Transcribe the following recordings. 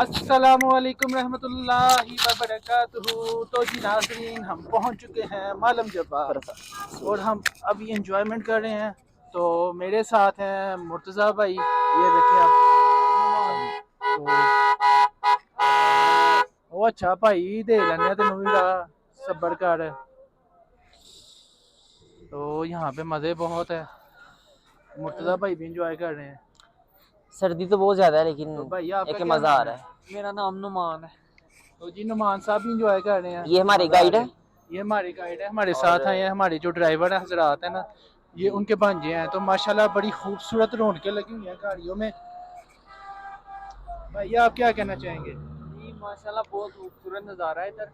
अस्सलामुअलैकुम रहमतुल्लाहि व बरकातुहू। तो जी नाज़रीन, हम पहुंच चुके हैं मालम जब्बा और हम अभी एंजॉयमेंट कर रहे हैं। तो मेरे साथ हैं मुर्तज़ा भाई, ये देखें आप। तो वो अच्छा भाई दे लेने तेनों भी सबर कर। तो यहाँ पे मज़े बहुत है, मुर्तज़ा भाई भी इंजॉय कर रहे हैं। सर्दी तो बहुत ज्यादा है लेकिन तो भाई आपका एक क्या मजा आ नाम रहा है? है। मेरा नाम नुमान है। तो जी नुमान साहब भी इंजॉय कर रहे हैं, ये हमारे मजा आ गाइड रहा है। है। ये हमारे गाइड है, हमारे और साथ हैं। ये हमारे जो ड्राइवर है हजरात है ना, ये जी उनके भांजे हैं। तो माशाल्लाह बड़ी खूबसूरत रौनकें लगी हुई हैं गाड़ियों में। भाई आप क्या कहना चाहेंगे? जी माशाल्लाह बहुत खूबसूरत नज़ारा है इधर,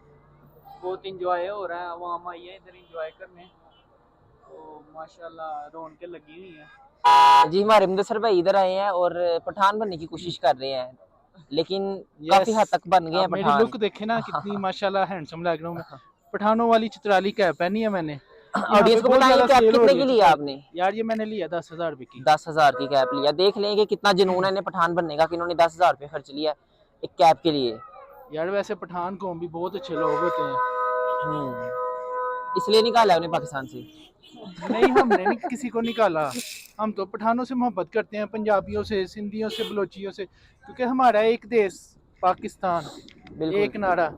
बहुत इंजॉय हो रहा है। वहाँ हम आए हैं इधर इंजॉय करने, तो माशाल्लाह रौनकें लगी हुई हैं। जी हमारे मुदस्सर भाई इधर आए हैं और पठान बनने की कोशिश कर रहे हैं, लेकिन काफी यस, हद तक बन गए आप हैं मेरी पठान। लुक देखे ना, कितनी माशाल्लाह हैंडसम लग रहा हूँ मैं। पठानों वाली चित्राली कैप पहनी है मैंने। यहाँ पे ऑडियंस को बहुत बताइए ज्यादा कैप सेल हो कितने रही है की ली है चित्राली। आपने? यार ये मैंने लिया 10,000 रुपए की। 10,000 की कैप लिया। देख लें कि कितना जुनून है इन्हें पठान बनने का कि इन्होंने 10,000 रुपये खर्च लिया एक कैप के लिए। यार वैसे पठान कौम भी बहुत अच्छे लोग होते हैं। इसलिए निकाला है उन्हें पाकिस्तान से। नहीं, हमने नहीं किसी को निकाला। हम तो पठानों से मोहब्बत करते हैं, पंजाबियों से, सिंधियों से, बलोचियों से, क्योंकि हमारा एक देश पाकिस्तान, बिल्कुल। एक नारा ये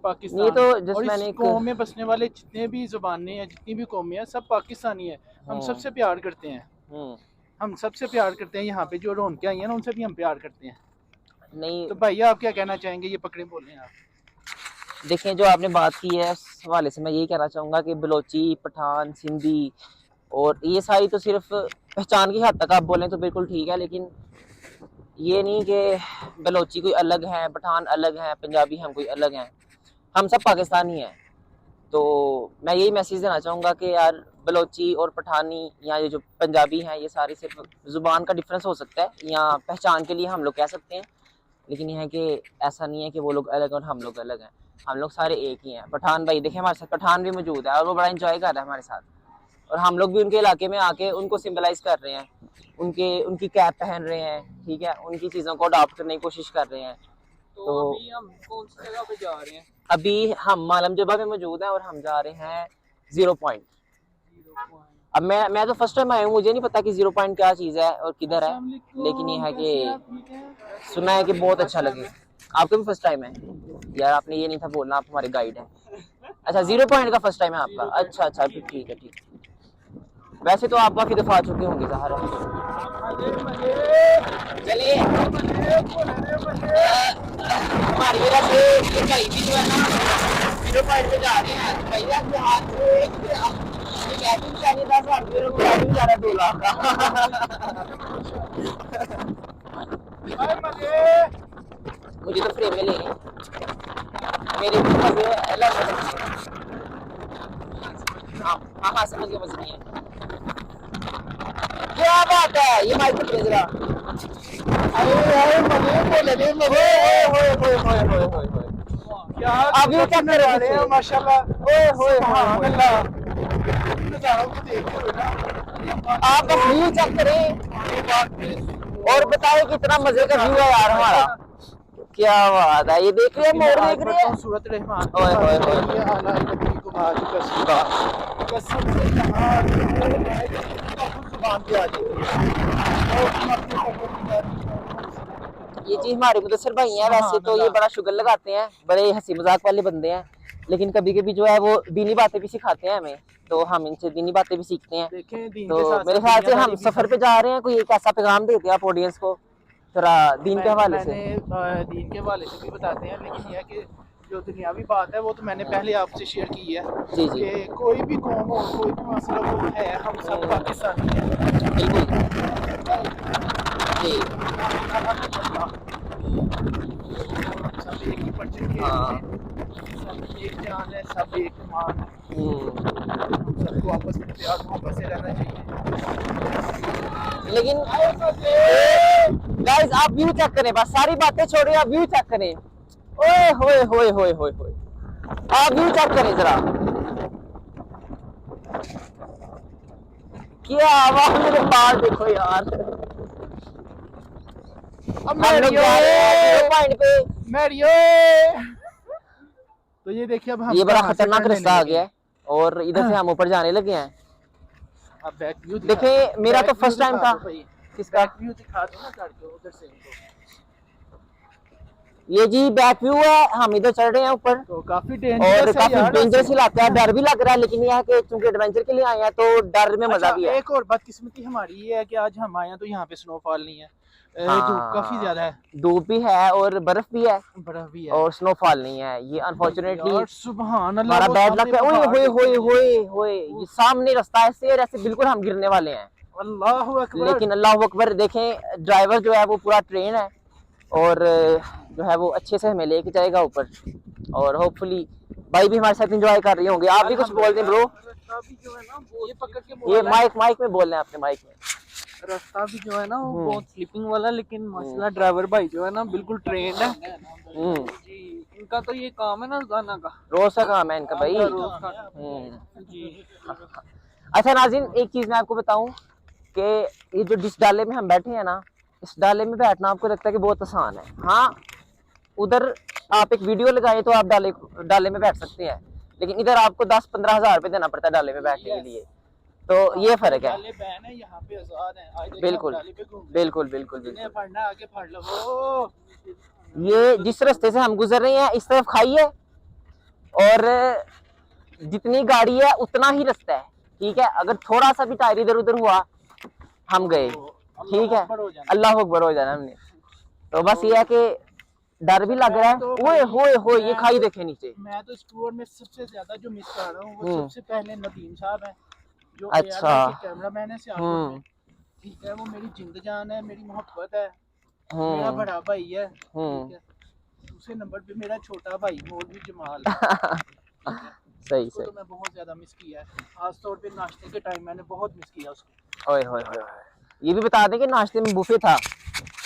पाकिस्तान। तो और जस्ट इस मैंने एक कौम में बसने वाले जितने भी जुबानें हैं, जितनी भी कौमें हैं, सब पाकिस्तानी है। हम हम्म सबसे प्यार करते हैं। हम्म हम सबसे प्यार करते हैं। यहाँ पे जो रौनकें आई हैं ना, उनसे भी हम प्यार करते हैं। नहीं, तो भाई आप क्या कहना चाहेंगे? ये पकड़े बोले आप। देखें जो आपने बात की है उस हवाले से मैं यही कहना चाहूँगा कि बलोची, पठान, सिंधी और ये सारी तो सिर्फ पहचान की हद तक आप बोलें तो बिल्कुल ठीक है, लेकिन ये नहीं कि बलोची कोई अलग है, पठान अलग है, पंजाबी हम कोई अलग हैं। हम सब पाकिस्तानी हैं। तो मैं यही मैसेज देना चाहूँगा कि यार बलोची और पठानी या ये जो पंजाबी हैं ये सारी सिर्फ ज़ुबान का डिफरेंस हो सकता है या पहचान के लिए हम लोग कह सकते हैं, लेकिन यह है कि ऐसा नहीं है कि वो लोग अलग और हम लोग अलग हैं। हम लोग सारे एक ही हैं। पठान भाई देखें हमारे साथ पठान भी मौजूद है और वो बड़ा इंजॉय कर रहा है हमारे साथ, और हम लोग भी उनके इलाके में आके उनको सिंबलाइज कर रहे हैं, उनकी कैप पहन रहे हैं, ठीक है, उनकी चीज़ों को अडॉप्ट करने की कोशिश कर रहे हैं। तो तो अभी हम कौन सी जगह पे जा रहे हैं? अभी हम मालम जबा में मौजूद हैं और हम जा रहे हैं 0 पॉइंट। 0 पॉइंट। अब मैं तो फर्स्ट टाइम आया हूँ, मुझे नहीं पता कि 0 पॉइंट क्या चीज़ है और किधर है, लेकिन ये है कि सुना है कि बहुत अच्छा लगे। आपका भी फर्स्ट टाइम है? यार आपने ये नहीं था बोलना, आप हमारे गाइड हैं। अच्छा 0 पॉइंट का फर्स्ट टाइम है आपका? अच्छा अच्छा, फिर ठीक है, ठीक। वैसे तो आप काफी दफा आ चुके होंगे ज़ाहिर है। चलिए हमारी वजह से ये भाई भी जो है ना 0 पॉइंट पे जा रहे हैं। भैया के हाथ से ये कैपिंग चाहिए 10,000 रुपये को, कैपिंग जा रहा है 2 लाख का। मुझे तो फ्रेम में लेने मेरे भी मजे अलग अलग। हाँ हाँ हाँ, समझ के मजे नहीं है। क्या बात है, ये माइक पे जरा। क्या आप ये क्या कर रहे हैं? माशाल्लाह। ओए होए सुभान होए, अल्लाह। नज़ारों को देखते हुए ना, आप बस व्यू चेक करें और बताएं कितना मजे का व्यू है यार हमारा। क्या बात है, ये देख रहे हैं, मोर देख रहे हैं। सूरत रहमान ओए होए होए, ये आला नबी को आज कसीदा कसम से कहा जुबान पे आ जाती है। और हम अपने ये चीज हमारे मुदस्सर भाई हैं। वैसे तो ये बड़ा शुगर लगाते हैं, बड़े हंसी मजाक वाले बंदे हैं, लेकिन कभी कभी जो है वो दीनी बातें भी सिखाते हैं हमें, तो हम इनसे दीनी बातें भी सीखते हैं। देखें दीन तो के साथ मेरे ख्याल से हम सफर पे जा रहे हैं, कोई एक ऐसा पैगाम देते हैं आप ऑडियंस को जरा दीन के हवाले से। मैंने दीन के हवाले से भी बताते हैं, लेकिन यह है कि जो दुनियावी बात है वो तो मैंने पहले आपसे शेयर की है जी जी, कि कोई भी कौम हो, कोई भी मसला हो है, हम सब पाकिस्तानी हैं। बिल्कुल जी। सब एक ही पर्चे के हाँ, सब एक जान है, सब एक मान है। सबको आपस में प्यार मोहब्बत से रहना चाहिए। लेकिन गाइस आप व्यू चेक करें, बस सारी बातें छोड़िए, आप व्यू चेक करें। ओए होए होए होए होए होए, आप व्यू चेक करें जरा। क्या आवाज, मेरे बाल देखो यार। हम लोग जा रहे हैं 0 पॉइंट पे। मैरियो। तो ये देखिए अब हम ये बड़ा कहाँ से खतरनाक turn रास्ता आ लेने गया है और इधर से हम ऊपर जाने लगे हैं। अब बैक व्यू देखिए मेरा तो फर्स्ट टाइम था। किसका? बैक व्यू दिखा दो ना करके उधर से इनको। ये जी बैक व्यू है, हम इधर चढ़ रहे हैं ऊपर तो काफी और डेंजरस है काफी यार। डेंजरस इलाका है, डर भी लग रहा है, लेकिन यह है कि चूंकि एडवेंचर के लिए आए हैं तो डर में मजा अच्छा, भी है। एक और बदकिस्मती हमारी ये है कि आज हम आए हैं तो यहाँ पे स्नोफॉल नहीं है। धूप काफी ज्यादा है, धूप भी है और बर्फ भी है बर्फ भी है और स्नोफॉल नहीं है। ये अनफॉर्चुनेटली यार सुभान अल्लाह, हमारा वो बैड सामने लक है। ओए पहाड़ होए होए देखिए। होए होए, ये सामने रास्ता ऐसे है जैसे बिल्कुल हम गिरने वाले हैं। अल्लाह अकबर। लेकिन अल्लाह अकबर, देखें ड्राइवर जो है वो पूरा ट्रेन है और जो है वो अच्छे से हमें लेके जाएगा ऊपर और होपफुली भाई भी हमारे साथ एंजॉय कर रहे होंगे। आप भी कुछ बोल दें ब्रो। रास्ता भी जो है ना वो ये पकड़ के ये बोला है। माइक में बोल रहे हैं अपने माइक में। रास्ता भी जो है ना वो बहुत स्लिपिंग वाला, लेकिन माशाल्लाह ड्राइवर भाई जो है ना बिल्कुल ट्रेंड है जी। इनका तो ये काम है ना रोजाना का, रोज का काम है इनका भाई। रोज का जी। अच्छा नाज़रीन, एक चीज मैं आपको बताऊं कि ये जो जिस डाले में हम बैठे हैं ना, इस डाले में बैठना आपको लगता है कि बहुत आसान है। हाँ, उधर आप एक वीडियो लगाए तो आप डाले में बैठ सकते हैं, लेकिन इधर आपको 10-15 हजार रुपए देना पड़ता है डाले में बैठने के लिए। तो ये फर्क है। डाले बहन है, यहाँ पे आजाद है। आज देखिए बिल्कुल हम डाले पे घूम रहे हैं। बिल्कुल बिल्कुल जिन्हें बिल्कुल। पढ़ना है, आगे पढ़ लो। वो ये जिस रास्ते से हम गुजर रहे हैं इस तरफ खाई है और जितनी गाड़ी है उतना ही रास्ता है, ठीक है। अगर थोड़ा सा भी टायर इधर उधर हुआ हम गए, ठीक है। अकबर हो जाना। अल्लाह अकबर हो जाना हमने। तो बस ये है कि डर भी लग रहा है। ओए होए होए, ये खाई देखे नीचे। मैं तो इस टूर में सबसे ज्यादा जो मिस कर रहा हूँ वो हम्म। सबसे पहले नदीम साहब हैं, जो अच्छा। कैमरामैन है सियालकोट में। ठीक है, वो मेरी जिंद जान है, मेरी मोहब्बत है, मेरा बड़ा भाई है। ठीक है, दूसरे नंबर पे मेरा छोटा भाई मौलवी जमाल है। ठीक है, सही उसको सही। तो मैं बहुत ज्यादा मिस किया है, खास तौर पे नाश्ते के टाइम मैंने बहुत मिस किया उसको। ओए होए होए होए। ये भी बता दें कि नाश्ते में बुफे था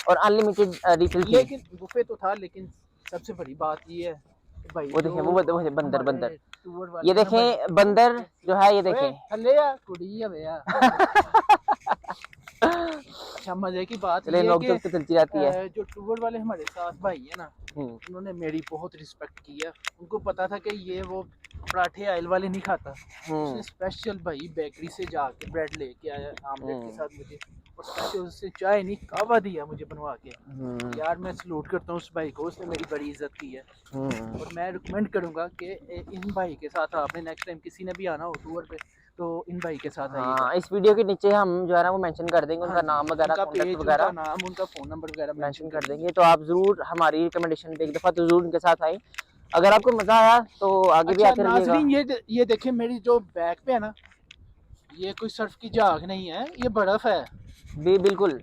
और अनलिमिटेड रिफिल थी। लेकिन बुफे तो था, लेकिन सबसे बड़ी बात ये है कि भाई वो देखें, वो बंदर बंदर, टूर वाले ये देखें बंदर जो है, ये देखें। थल्ले या कुड़ी है भैया। अच्छा, मजे की बात ये है नोक कि झोंक तो चलती रहती है। जो टूर वाले हमारे साथ भाई है ना, उन्होंने मेरी बहुत रिस्पेक्ट की है। उनको पता था कि ये वो पराठे आयल वाले नहीं खाता। उसने स्पेशल भाई बेकरी से जाके ब्रेड लेके आया आमलेट के साथ मुझे, और स्पेशल उससे चाय नहीं कहवा दिया मुझे बनवा के। यार मैं सलूट करता हूँ उस भाई को, उसने मेरी बड़ी इज्जत की है। और मैं रिकमेंड करूंगा कि इन भाई के साथ आपने नेक्स्ट टाइम किसी ने भी आना हो टूर पे तो इन भाई के साथ आइएगा। हाँ, इस वीडियो के नीचे हम जो है ना वो मेंशन कर देंगे उनका नाम वगैरह, उनका कॉन्टैक्ट पेज, वगैरह, उनका नाम, उनका फोन नंबर वगैरह मेंशन कर देंगे। तो आप जरूर हमारी रिकमेंडेशन पे एक दफा तो जरूर उनके साथ आए। अगर आपको मजा आया तो आगे भी आते रहिएगा। नाज़रीन, ये देखें मेरी जो बैक पे है ना, ये कोई सर्फ की झाग नहीं है, ये बर्फ है। बिल्कुल।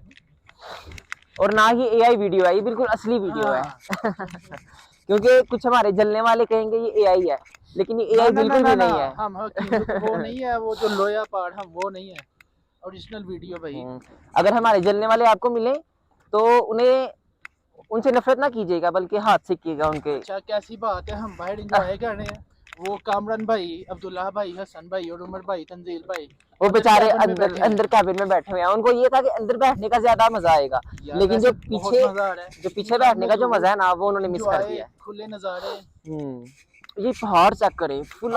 और ना ही एआई वीडियो है, ये बिल्कुल असली वीडियो है। क्योंकि कुछ हमारे जलने वाले कहेंगे ये एआई है, लेकिन ये एआई बिल्कुल भी नहीं है। हम वो नहीं है, वो जो लोया पहाड़ हम वो नहीं है, ओरिजिनल वीडियो भाई। अगर हमारे जलने वाले आपको मिले तो उनसे नफरत ना कीजिएगा, बल्कि हाथ सीखिएगा उनके। अच्छा, कैसी बात है, हम बाहर एंजॉय कर रहे हैं। वो कामरान भाई, अब्दुल्ला भाई, हसन भाई और उमर भाई, तंजील भाई, वो बेचारे अंदर कैबिन में बैठे हुए हैं। उनको ये था कि अंदर बैठने का ज्यादा मजा आएगा, लेकिन जो पीछे बैठने का जो मजा है ना वो उन्होंने मिस कर दिया। खुले नजारे। ये पहाड़ चेक करें फुल।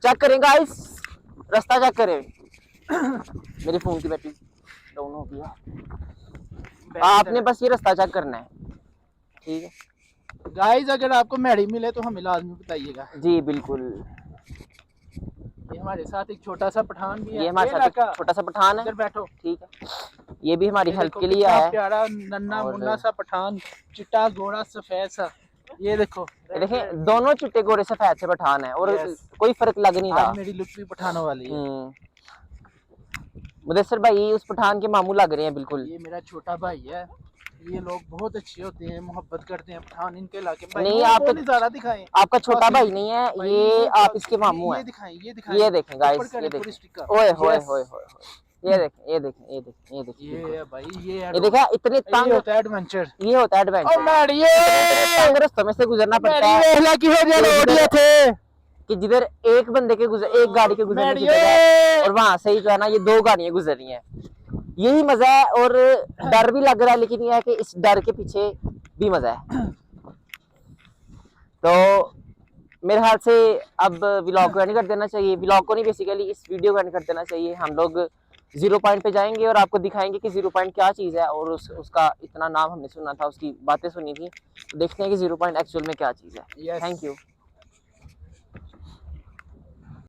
चेक करें गाइस, रास्ता चेक करें। मेरे फोन की बैटरी डाउन हो गई है। आपने बस ये रास्ता चेक करना है, ठीक है गाइस। अगर आपको मैडी मिले तो हमें लाजमी बताइएगा। जी बिल्कुल। ये हमारे साथ एक छोटा सा पठान भी है। ये हमारे साथ एक छोटा सा पठान है, इधर बैठो, ठीक है। ये भी हमारी हेल्प के लिए कितना आया है। प्यारा नन्ना मुन्ना सा पठान, चिट्टा गोरा सफेद सा। ये देखो, देखें दोनों चिट्टे गोरे सफेद से पठान है और कोई फर्क लग नहीं रहा। मेरी लुक भी पठानों वाली है। मुदस्सिर भाई उस पठान के मामू लग रहे हैं बिल्कुल। ये मेरा छोटा भाई है। ये लोग बहुत अच्छे होते हैं, मोहब्बत करते हैं पठान इनके इलाके में। नहीं, आपका ज़्यादा दिखाएं। आपका छोटा भाई नहीं है ये, आप इसके मामू हैं। ये दिखाएं, ये देखें गाइस, ये देखें। ओए होए होए होए, ये देखें, ये देखें, ये देखें, ये देखें। ये भाई ये देखा, इतने तंग होता है एडवेंचर। ये होता है एडवेंचर। तंग रास्तों में से गुजरना पड़ता है। कि जिधर एक बंदे के एक गाड़ी के गुजरने की जगह है और वहां से ही जो है ना ये 2 गाड़ियां गुजर रही हैं, यही मजा है। और डर भी लग रहा है, लेकिन ये है कि इस डर के पीछे भी मजा है। तो मेरे ख्याल से अब व्लॉग को एंड कर देना चाहिए, व्लॉग को नहीं बेसिकली इस वीडियो को एंड कर देना चाहिए। हम लोग 0 पॉइंट पे जाएंगे और आपको दिखाएंगे कि 0 पॉइंट क्या चीज़ है, और उसका इतना नाम हमने सुना था, उसकी बातें सुनी थी, तो देखते हैं कि 0 पॉइंट एक्चुअल में क्या चीज़ है। Thank you.